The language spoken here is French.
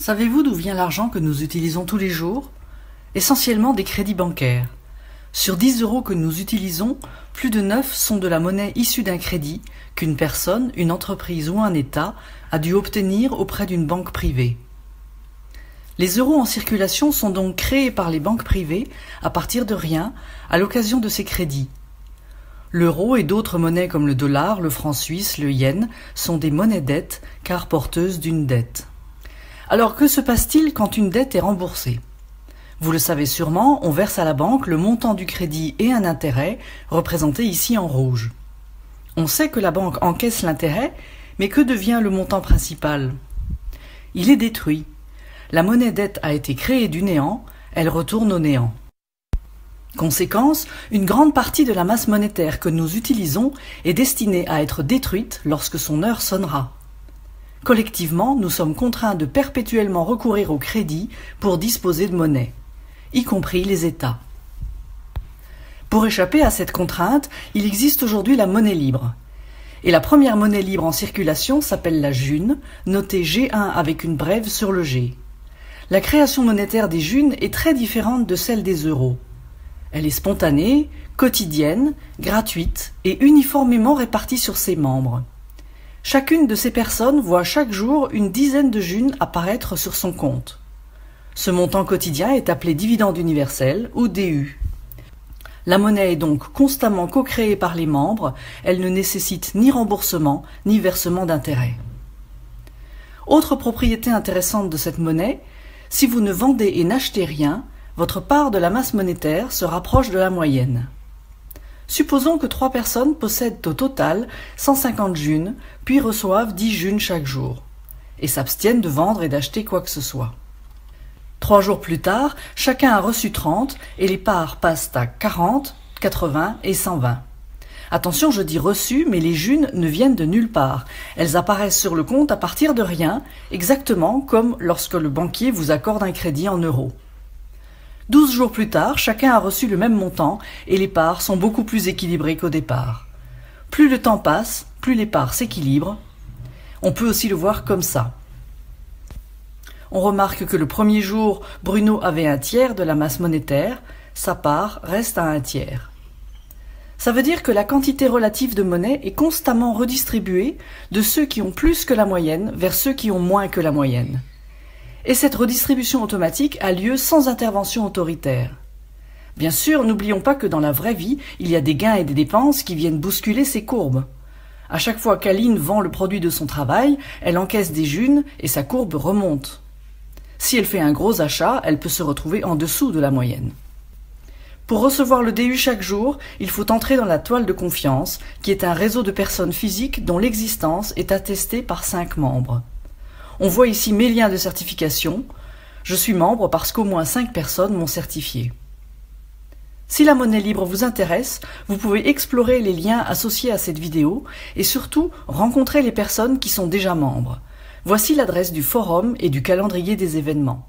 Savez-vous d'où vient l'argent que nous utilisons tous les jours? Essentiellement des crédits bancaires. Sur 10 € que nous utilisons, plus de 9 sont de la monnaie issue d'un crédit qu'une personne, une entreprise ou un État a dû obtenir auprès d'une banque privée. Les euros en circulation sont donc créés par les banques privées à partir de rien à l'occasion de ces crédits. L'euro et d'autres monnaies comme le dollar, le franc suisse, le yen sont des monnaies dettes car porteuses d'une dette. Alors que se passe-t-il quand une dette est remboursée? Vous le savez sûrement, on verse à la banque le montant du crédit et un intérêt, représenté ici en rouge. On sait que la banque encaisse l'intérêt, mais que devient le montant principal? Il est détruit. La monnaie dette a été créée du néant, elle retourne au néant. Conséquence, une grande partie de la masse monétaire que nous utilisons est destinée à être détruite lorsque son heure sonnera. Collectivement, nous sommes contraints de perpétuellement recourir au crédit pour disposer de monnaie, y compris les États. Pour échapper à cette contrainte, il existe aujourd'hui la monnaie libre. Et la première monnaie libre en circulation s'appelle la june, notée G1 avec une brève sur le G. La création monétaire des junes est très différente de celle des euros. Elle est spontanée, quotidienne, gratuite et uniformément répartie sur ses membres. Chacune de ces personnes voit chaque jour une dizaine de junes apparaître sur son compte. Ce montant quotidien est appelé dividende universel ou DU. La monnaie est donc constamment co-créée par les membres, elle ne nécessite ni remboursement ni versement d'intérêt. Autre propriété intéressante de cette monnaie, si vous ne vendez et n'achetez rien, votre part de la masse monétaire se rapproche de la moyenne. Supposons que 3 personnes possèdent au total 150 junes, puis reçoivent 10 junes chaque jour, et s'abstiennent de vendre et d'acheter quoi que ce soit. 3 jours plus tard, chacun a reçu 30 et les parts passent à 40, 80 et 120. Attention, je dis reçu, mais les junes ne viennent de nulle part. Elles apparaissent sur le compte à partir de rien, exactement comme lorsque le banquier vous accorde un crédit en euros. 12 jours plus tard, chacun a reçu le même montant et les parts sont beaucoup plus équilibrées qu'au départ. Plus le temps passe, plus les parts s'équilibrent. On peut aussi le voir comme ça. On remarque que le premier jour, Bruno avait un tiers de la masse monétaire, sa part reste à un tiers. Ça veut dire que la quantité relative de monnaie est constamment redistribuée de ceux qui ont plus que la moyenne vers ceux qui ont moins que la moyenne. Et cette redistribution automatique a lieu sans intervention autoritaire. Bien sûr, n'oublions pas que dans la vraie vie, il y a des gains et des dépenses qui viennent bousculer ces courbes. À chaque fois qu'Aline vend le produit de son travail, elle encaisse des junes et sa courbe remonte. Si elle fait un gros achat, elle peut se retrouver en dessous de la moyenne. Pour recevoir le DU chaque jour, il faut entrer dans la toile de confiance, qui est un réseau de personnes physiques dont l'existence est attestée par 5 membres. On voit ici mes liens de certification. Je suis membre parce qu'au moins 5 personnes m'ont certifié. Si la monnaie libre vous intéresse, vous pouvez explorer les liens associés à cette vidéo et surtout rencontrer les personnes qui sont déjà membres. Voici l'adresse du forum et du calendrier des événements.